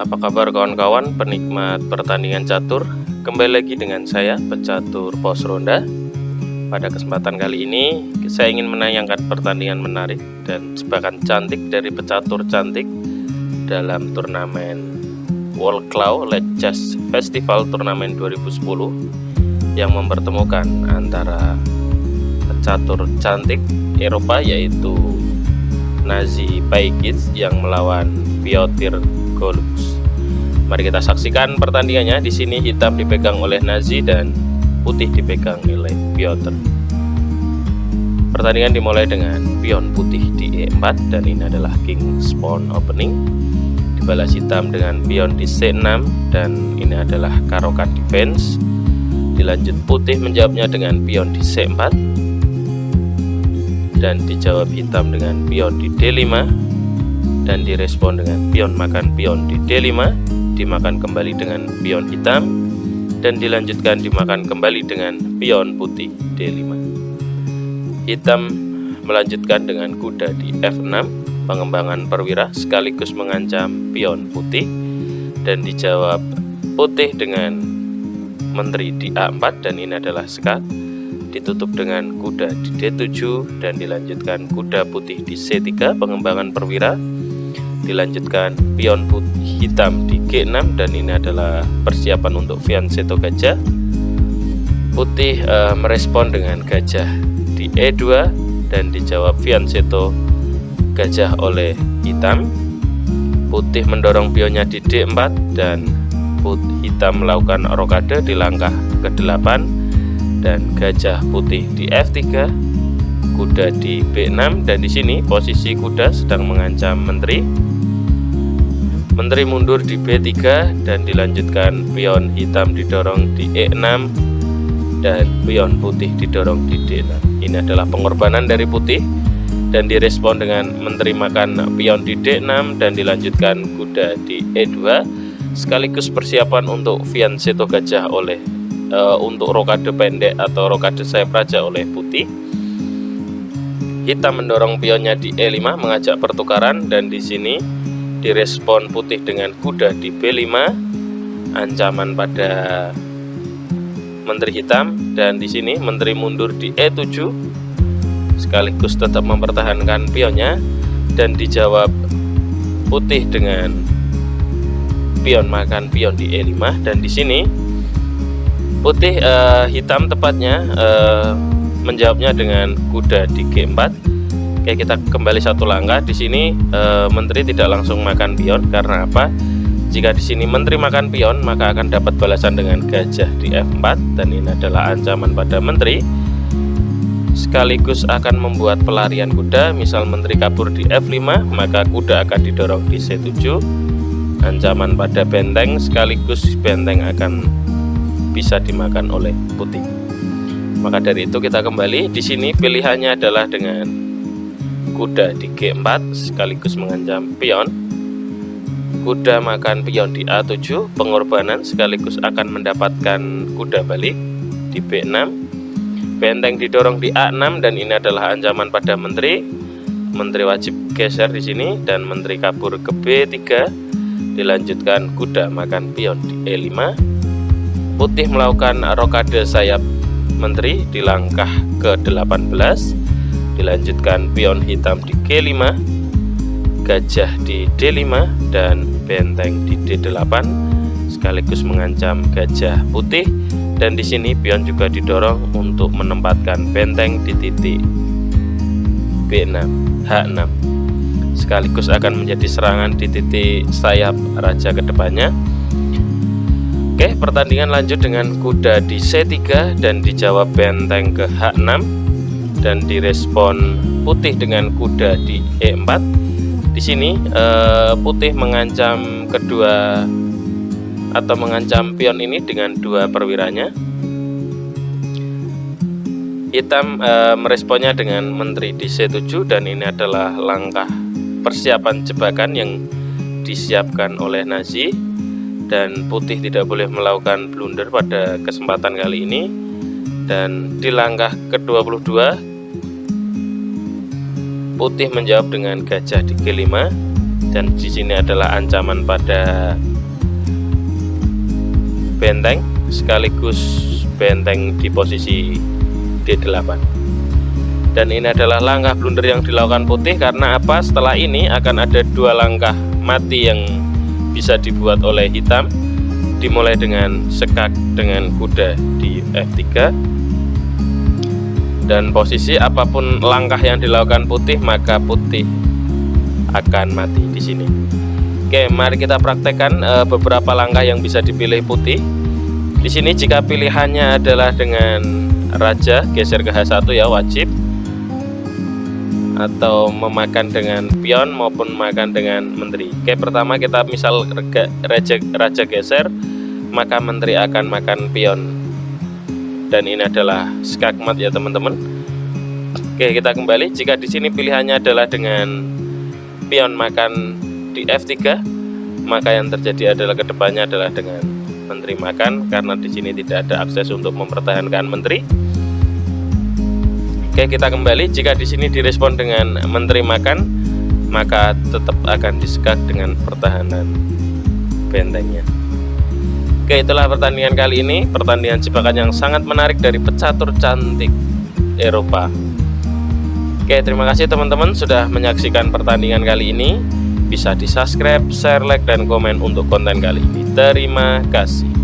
Apa kabar kawan-kawan penikmat pertandingan catur? Kembali lagi dengan saya, pecatur pos ronda. Pada kesempatan kali ini saya ingin menayangkan pertandingan menarik dan jebakan cantik dari pecatur cantik dalam turnamen World Claw Let's Chess Festival Turnamen 2010 yang mempertemukan antara pecatur cantik Eropa yaitu Nazi Pagic yang melawan Piotr Golubs. Mari kita saksikan pertandingannya. Di sini hitam dipegang oleh Nazi dan putih dipegang oleh Piotr. Pertandingan dimulai dengan pion putih di E4 dan ini adalah King Pawn opening. Dibalas hitam dengan pion di C6 dan ini adalah Caro-Kann defense. Dilanjut putih menjawabnya dengan pion di C4 dan dijawab hitam dengan pion di D5 dan direspon dengan pion makan pion di D5, dimakan kembali dengan pion hitam dan dilanjutkan dimakan kembali dengan pion putih D5. Hitam melanjutkan dengan kuda di F6, pengembangan perwira sekaligus mengancam pion putih dan dijawab putih dengan menteri di A4 dan ini adalah sekat. Ditutup dengan kuda di D7 dan dilanjutkan kuda putih di C3, pengembangan perwira. Dilanjutkan pion putih hitam di G6 dan ini adalah persiapan untuk fianchetto gajah. Putih merespon dengan gajah di E2 dan dijawab fianchetto gajah oleh hitam. Putih mendorong pionnya di D4 dan hitam melakukan rokade di langkah ke-8 dan gajah putih di F3, kuda di B6 dan di sini posisi kuda sedang mengancam menteri. Menteri mundur di B3 dan dilanjutkan pion hitam didorong di E6 dan pion putih didorong di D6. Ini adalah pengorbanan dari putih dan direspon dengan menteri makan pion di D6 dan dilanjutkan kuda di E2 sekaligus persiapan untuk fianchetto gajah oleh untuk rokade pendek atau rokade sayap raja oleh putih. Hitam mendorong pionnya di E5 mengajak pertukaran dan di sini direspon putih dengan kuda di B5, ancaman pada menteri hitam dan di sini menteri mundur di E7 sekaligus tetap mempertahankan pionnya dan dijawab putih dengan pion makan pion di E5 dan di sini putih hitam tepatnya menjawabnya dengan kuda di G4. Oke, kita kembali satu langkah. Di sini menteri tidak langsung makan pion karena apa? Jika di sini menteri makan pion, maka akan dapat balasan dengan gajah di F4 dan ini adalah ancaman pada menteri. Sekaligus akan membuat pelarian kuda. Misal menteri kabur di F5, maka kuda akan didorong di C7. Ancaman pada benteng sekaligus benteng akan bisa dimakan oleh putih. Maka dari itu kita kembali. Di sini pilihannya adalah dengan kuda di G4 sekaligus mengancam pion. Kuda makan pion di A7, pengorbanan sekaligus akan mendapatkan kuda balik di B6. Benteng didorong di A6 dan ini adalah ancaman pada menteri. Menteri wajib geser di sini dan menteri kabur ke B3. Dilanjutkan kuda makan pion di E5. Putih melakukan rokade sayap menteri di langkah ke-18. Dilanjutkan pion hitam di G5, gajah di D5 dan benteng di D8 sekaligus mengancam gajah putih dan di sini pion juga didorong untuk menempatkan benteng di titik B6, H6 sekaligus akan menjadi serangan di titik sayap raja kedepannya. Oke, pertandingan lanjut dengan kuda di C3 dan dijawab benteng ke H6 dan direspon putih dengan kuda di E4. Di sini putih mengancam kedua atau mengancam pion ini dengan dua perwiranya. Hitam meresponnya dengan menteri di C7 dan ini adalah langkah persiapan jebakan yang disiapkan oleh Nazi dan putih tidak boleh melakukan blunder pada kesempatan kali ini. Dan di langkah ke-22 putih menjawab dengan gajah di G5 Dan di sini adalah ancaman pada benteng sekaligus benteng di posisi D8. Dan ini adalah langkah blunder yang dilakukan putih, karena apa? Setelah ini akan ada 2 langkah mati yang bisa dibuat oleh hitam, dimulai dengan sekak dengan kuda di F3. Dan posisi apapun langkah yang dilakukan putih, maka putih akan mati di sini. Oke, mari kita praktekkan beberapa langkah yang bisa dipilih putih. Di sini jika pilihannya adalah dengan raja, geser ke H1 ya, wajib. Atau memakan dengan pion maupun makan dengan menteri. Oke, pertama kita misal raja geser, maka menteri akan makan pion. Dan ini adalah skakmat ya teman-teman. Oke, kita kembali. Jika di sini pilihannya adalah dengan pion makan di F3, maka yang terjadi adalah kedepannya adalah dengan menteri makan, karena di sini tidak ada akses untuk mempertahankan menteri. Oke, kita kembali. Jika di sini direspon dengan menteri makan, maka tetap akan disekak dengan pertahanan bentengnya. Oke, itulah pertandingan kali ini, pertandingan jebakan yang sangat menarik dari pecatur cantik Eropa. Oke, terima kasih teman-teman sudah menyaksikan pertandingan kali ini. Bisa di subscribe, share, like, dan komen untuk konten kali ini. Terima kasih.